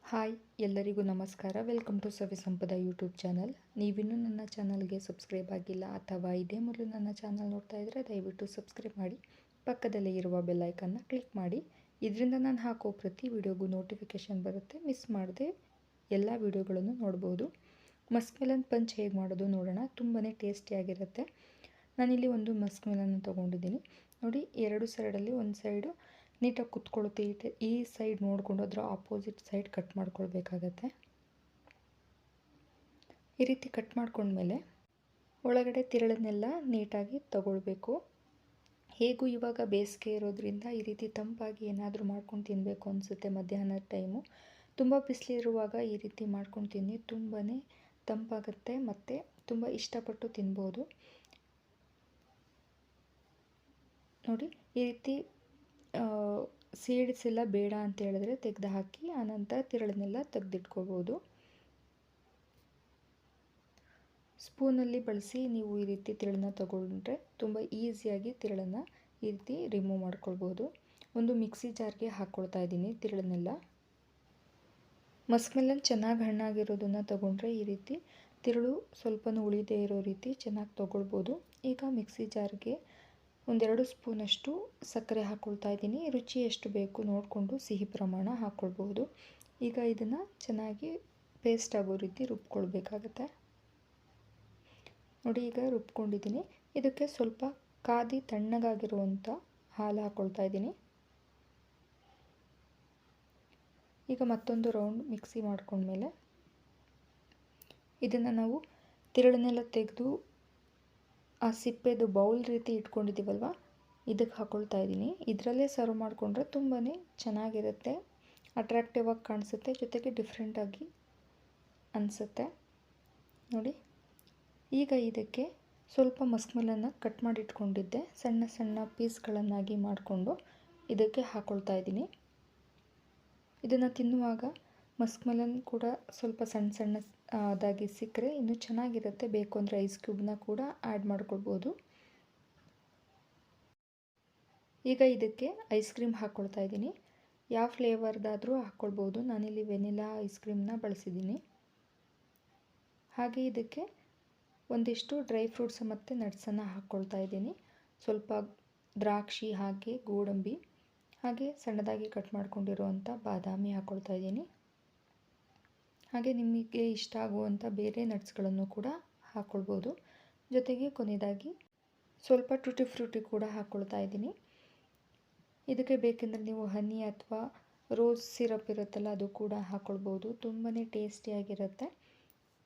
Hi ಎಲ್ಲರಿಗೂ ನಮಸ್ಕಾರ. Welcome to Savi Sampada YouTube channel. ನೀವಿನ್ನೂ ನನ್ನ ಚಾನಲ್ಗೆ ಸಬ್ಸ್ಕ್ರೈಬ್ ಆಗಿಲ್ಲ ಅಥವಾ ಇದೇ ಮೊದಲು ನನ್ನ ಚಾನಲ್ ನೋಡ್ತಾ ಇದ್ದರೆ ದಯವಿಟ್ಟು ಸಬ್ಸ್ಕ್ರೈಬ್ ಮಾಡಿ, ಪಕ್ಕದಲ್ಲೇ ಇರುವ ಬೆಲ್ಲೈಕನ್ನ ಕ್ಲಿಕ್ ಮಾಡಿ. ಇದರಿಂದ ನಾನು ಹಾಕೋ ಪ್ರತಿ ವಿಡಿಯೋಗೂ ನೋಟಿಫಿಕೇಷನ್ ಬರುತ್ತೆ. ಮಿಸ್ ಮಾಡದೆ ಎಲ್ಲ ವಿಡಿಯೋಗಳನ್ನು ನೋಡ್ಬೋದು. ಮಸ್ಕ್ ಮೆಲನ್ ಪಂಚ್ ಹೇಗೆ ಮಾಡೋದು ನೋಡೋಣ. ತುಂಬಾ ಟೇಸ್ಟಿಯಾಗಿರುತ್ತೆ. ನಾನಿಲ್ಲಿ ಒಂದು ಮಸ್ಕ್ ಮೆಲನ್ ತೊಗೊಂಡಿದ್ದೀನಿ. ನೋಡಿ, ಎರಡು ಸೈಡಲ್ಲಿ ಒಂದು ಸೈಡು ನೀಟಾಗಿ ಕುತ್ಕೊಳ್ಳುತ್ತೆ. ಈ ಸೈಡ್ ನೋಡಿಕೊಂಡು ಅದರ ಆಪೋಸಿಟ್ ಸೈಡ್ ಕಟ್ ಮಾಡ್ಕೊಳ್ಬೇಕಾಗತ್ತೆ. ಈ ರೀತಿ ಕಟ್ ಮಾಡ್ಕೊಂಡ್ಮೇಲೆ ಒಳಗಡೆ ತಿರುಳನ್ನೆಲ್ಲ ನೀಟಾಗಿ ತಗೊಳ್ಬೇಕು. ಹೇಗೂ ಇವಾಗ ಬೇಸಿಗೆ ಇರೋದ್ರಿಂದ ಈ ರೀತಿ ತಂಪಾಗಿ ಏನಾದರೂ ಮಾಡ್ಕೊಂಡು ತಿನ್ನಬೇಕು ಅನಿಸುತ್ತೆ. ಮಧ್ಯಾಹ್ನದ ಟೈಮು ತುಂಬ ಬಿಸಿಲಿರುವಾಗ ಈ ರೀತಿ ಮಾಡ್ಕೊಂಡು ತಿನ್ನಿ. ತುಂಬಾ ತಂಪಾಗುತ್ತೆ ಮತ್ತು ತುಂಬ ಇಷ್ಟಪಟ್ಟು ತಿನ್ಬೋದು. ನೋಡಿ, ಈ ರೀತಿ ಸೀಡ್ಸ್ ಎಲ್ಲ ಬೇಡ ಅಂತ ಹೇಳಿದ್ರೆ ತೆಗೆದು ಹಾಕಿ ಆನಂತರ ತಿರುಳನ್ನೆಲ್ಲ ತೆಗೆದಿಟ್ಕೋಬೋದು. ಸ್ಪೂನಲ್ಲಿ ಬಳಸಿ ನೀವು ಈ ರೀತಿ ತಿರುಳನ್ನ ತಗೊಂಡ್ರೆ ತುಂಬ ಈಸಿಯಾಗಿ ತಿರುಳನ್ನು ಈ ರೀತಿ ರಿಮೂವ್ ಮಾಡ್ಕೊಳ್ಬೋದು. ಒಂದು ಮಿಕ್ಸಿ ಜಾರ್ಗೆ ಹಾಕ್ಕೊಳ್ತಾ ಇದ್ದೀನಿ ತಿರುಳನ್ನೆಲ್ಲ. ಮಸ್ಕ್ ಮೆಲನ್ ಚೆನ್ನಾಗಿ ಹಣ್ಣಾಗಿರೋದನ್ನು ತಗೊಂಡ್ರೆ ಈ ರೀತಿ ತಿರುಳು ಸ್ವಲ್ಪನೂ ಉಳಿದೇ ಇರೋ ರೀತಿ ಚೆನ್ನಾಗಿ ತಗೊಳ್ಬೋದು. ಈಗ ಮಿಕ್ಸಿ ಜಾರ್ಗೆ ಒಂದೆರಡು ಸ್ಪೂನಷ್ಟು ಸಕ್ಕರೆ ಹಾಕ್ಕೊಳ್ತಾ ಇದ್ದೀನಿ. ರುಚಿ ಎಷ್ಟು ಬೇಕು ನೋಡಿಕೊಂಡು ಸಿಹಿ ಪ್ರಮಾಣ ಹಾಕ್ಕೊಳ್ಬೋದು. ಈಗ ಇದನ್ನು ಚೆನ್ನಾಗಿ ಪೇಸ್ಟ್ ಆಗೋ ರೀತಿ ರುಬ್ಕೊಳ್ಬೇಕಾಗತ್ತೆ. ನೋಡಿ, ಈಗ ರುಬ್ಕೊಂಡಿದ್ದೀನಿ. ಇದಕ್ಕೆ ಸ್ವಲ್ಪ ಕಾದಿ ತಣ್ಣಗಾಗಿರುವಂಥ ಹಾಲು ಹಾಕ್ಕೊಳ್ತಾ ಇದ್ದೀನಿ. ಈಗ ಮತ್ತೊಂದು ರೌಂಡ್ ಮಿಕ್ಸಿ ಮಾಡ್ಕೊಂಡ್ಮೇಲೆ ಇದನ್ನು ನಾವು ತಿರುಳನ್ನೆಲ್ಲ ತೆಗೆದು ಆ ಸಿಪ್ಪೆದು ಬೌಲ್ ರೀತಿ ಇಟ್ಕೊಂಡಿದ್ದೀವಲ್ವ, ಇದಕ್ಕೆ ಹಾಕ್ಕೊಳ್ತಾ ಇದ್ದೀನಿ. ಇದರಲ್ಲೇ ಸರ್ವ್ ಮಾಡಿಕೊಂಡ್ರೆ ತುಂಬಾ ಚೆನ್ನಾಗಿರುತ್ತೆ, ಅಟ್ರಾಕ್ಟಿವ್ ಆಗಿ ಕಾಣಿಸುತ್ತೆ, ಜೊತೆಗೆ ಡಿಫ್ರೆಂಟಾಗಿ ಅನಿಸುತ್ತೆ. ನೋಡಿ, ಈಗ ಇದಕ್ಕೆ ಸ್ವಲ್ಪ ಮಸ್ಕ್ ಮೆಲನ್ನ ಕಟ್ ಮಾಡಿ ಇಟ್ಕೊಂಡಿದ್ದೆ, ಸಣ್ಣ ಸಣ್ಣ ಪೀಸ್ಗಳನ್ನಾಗಿ ಮಾಡಿಕೊಂಡು ಇದಕ್ಕೆ ಹಾಕ್ಕೊಳ್ತಾ ಇದ್ದೀನಿ. ಇದನ್ನು ತಿನ್ನುವಾಗ ಮಸ್ಕ್ ಮೆಲನ್ ಕೂಡ ಸ್ವಲ್ಪ ಸಣ್ಣ ಸಣ್ಣ ಅದಾಗಿ ಸಿಕ್ಕರೆ ಇನ್ನೂ ಚೆನ್ನಾಗಿರುತ್ತೆ. ಬೇಕು ಅಂದರೆ ಐಸ್ ಕ್ಯೂಬ್ನ ಕೂಡ ಆ್ಯಡ್ ಮಾಡ್ಕೊಳ್ಬೋದು. ಈಗ ಇದಕ್ಕೆ ಐಸ್ ಕ್ರೀಮ್ ಹಾಕ್ಕೊಳ್ತಾ ಇದ್ದೀನಿ. ಯಾವ ಫ್ಲೇವರ್ದಾದರೂ ಹಾಕ್ಕೊಳ್ಬೋದು. ನಾನಿಲ್ಲಿ ವೆನಿಲಾ ಐಸ್ ಕ್ರೀಮ್ನ ಬಳಸಿದ್ದೀನಿ. ಹಾಗೆ ಇದಕ್ಕೆ ಒಂದಿಷ್ಟು ಡ್ರೈ ಫ್ರೂಟ್ಸ್ ಮತ್ತು ನಟ್ಸನ್ನು ಹಾಕ್ಕೊಳ್ತಾ ಇದ್ದೀನಿ. ಸ್ವಲ್ಪ ದ್ರಾಕ್ಷಿ, ಹಾಗೆ ಗೋಡಂಬಿ, ಹಾಗೆ ಸಣ್ಣದಾಗಿ ಕಟ್ ಮಾಡ್ಕೊಂಡಿರುವಂಥ ಬಾದಾಮಿ ಹಾಕ್ಕೊಳ್ತಾ ಇದ್ದೀನಿ. ಹಾಗೆ ನಿಮಗೆ ಇಷ್ಟ ಆಗುವಂಥ ಬೇರೆ ನಟ್ಸ್ಗಳನ್ನು ಕೂಡ ಹಾಕ್ಕೊಳ್ಬೋದು. ಜೊತೆಗೆ ಕೊನೆಯದಾಗಿ ಸ್ವಲ್ಪ ಟುಟಿ ಫ್ರೂಟಿ ಕೂಡ ಹಾಕ್ಕೊಳ್ತಾ ಇದ್ದೀನಿ. ಇದಕ್ಕೆ ಬೇಕೆಂದರೆ ನೀವು ಹನಿ ಅಥವಾ ರೋಸ್ ಸಿರಪ್ ಇರುತ್ತಲ್ಲ, ಅದು ಕೂಡ ಹಾಕ್ಕೊಳ್ಬೋದು. ತುಂಬಾ ಟೇಸ್ಟಿಯಾಗಿರುತ್ತೆ.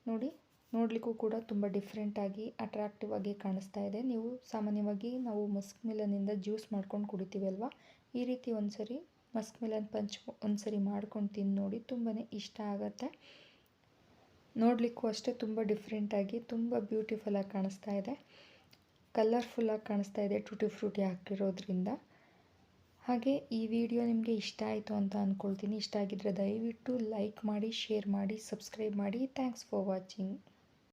ನೋಡಿ, ನೋಡಲಿಕ್ಕೂ ಕೂಡ ತುಂಬ ಡಿಫ್ರೆಂಟಾಗಿ ಅಟ್ರಾಕ್ಟಿವ್ ಆಗಿ ಕಾಣಿಸ್ತಾ ಇದೆ. ನೀವು ಸಾಮಾನ್ಯವಾಗಿ ನಾವು ಮಸ್ಕ್ ಮೆಲನ್ನಿಂದ ಜ್ಯೂಸ್ ಮಾಡ್ಕೊಂಡು ಕುಡಿತೀವಿ ಅಲ್ವಾ, ಈ ರೀತಿ ಒಂದ್ಸರಿ ಮಸ್ಕ್ ಮೆಲನ್ ಪಂಚ್ ಒಂದ್ಸರಿ ಮಾಡ್ಕೊಂಡು ತಿಂದು ನೋಡಿ. ತುಂಬಾ ಇಷ್ಟ ಆಗುತ್ತೆ. ನೋಡಲಿಕ್ಕೂ ಅಷ್ಟೇ ತುಂಬ ಡಿಫ್ರೆಂಟಾಗಿ ತುಂಬ ಬ್ಯೂಟಿಫುಲ್ಲಾಗಿ ಕಾಣಿಸ್ತಾ ಇದೆ, ಕಲರ್ಫುಲ್ಲಾಗಿ ಕಾಣಿಸ್ತಾ ಇದೆ ಟುಟಿ ಫ್ರೂಟಿ ಹಾಕಿರೋದ್ರಿಂದ. ಹಾಗೆ ಈ ವಿಡಿಯೋ ನಿಮಗೆ ಇಷ್ಟ ಆಯಿತು ಅಂತ ಅಂದ್ಕೊಳ್ತೀನಿ. ಇಷ್ಟ ಆಗಿದ್ದರೆ ದಯವಿಟ್ಟು ಲೈಕ್ ಮಾಡಿ, ಶೇರ್ ಮಾಡಿ, ಸಬ್ಸ್ಕ್ರೈಬ್ ಮಾಡಿ. Thanks for watching.